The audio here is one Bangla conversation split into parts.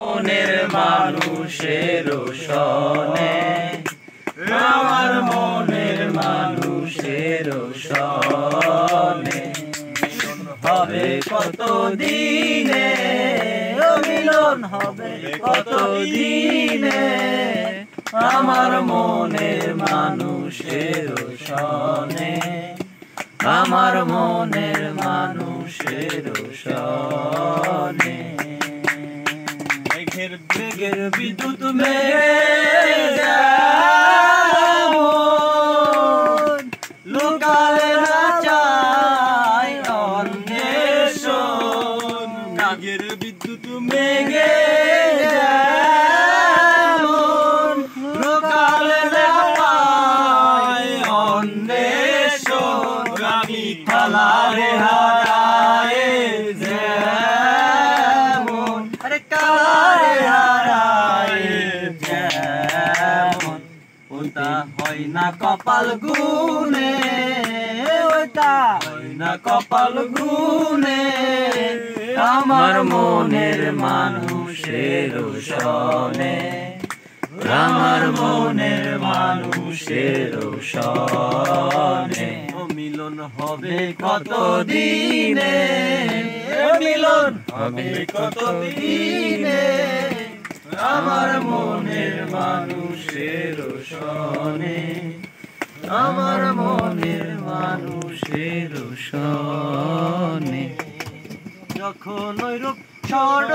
মনের মানুষের সনে আমার মনের মানুষের সনে হবে কত দিনে মিলন হবে কত দিনে আমার মনের মানুষের সনে আমার মনের মানুষের সনে মেঘের বেগের বিদ্যুৎ মেঘে লোকালেরা চায় অন্বেষণ মেঘের বিদ্যুৎ মেঘে লোকালেরা পায় অন্বেষণ আমি কালারে হারায় যেমন আরে কালারে হারায় যেমন ওটা হয় না কপাল গুনে ওটা হয় না কপাল গুনে আমার মনের মানুষের সনে আমার মনের মানুষের সনে মিলন হবে কত দিনে মিলন হবে কত দিনে আমার মনের মানুষের সনে আমার মনের মানুষের সনে যখন ওই রূপ ছড়ল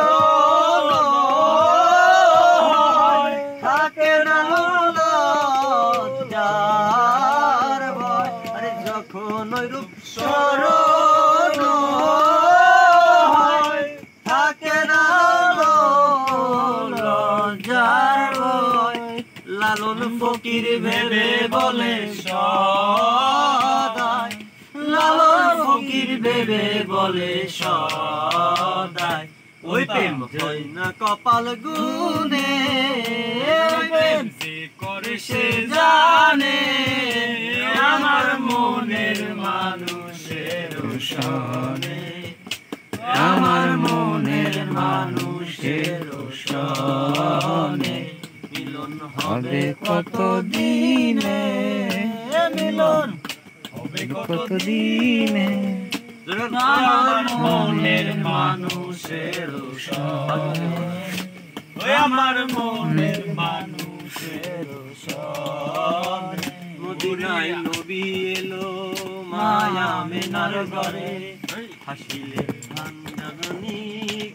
থাকে না লজ্জার ভয় আরে যখন ওই রূপ ছড়ল থাকে না লজ্জার ভয় লালন ফকির ভেবে বলে সদাই লালন ফকির ভেবে বলে সদাই ওই প্রেম হয় না কপাল গুনে প্রেম যে করে সে জানে আমার মনের মানুষের সনে আমার মনের মানুষের সনে মিলন হবে কত দিনে মিলন হবে কত দিনে আমার মনের মানুষের সনে আমার মনের মানুষের সনে মদিনায় নবী এলো মায়া মেনার ঘরে হাসিলে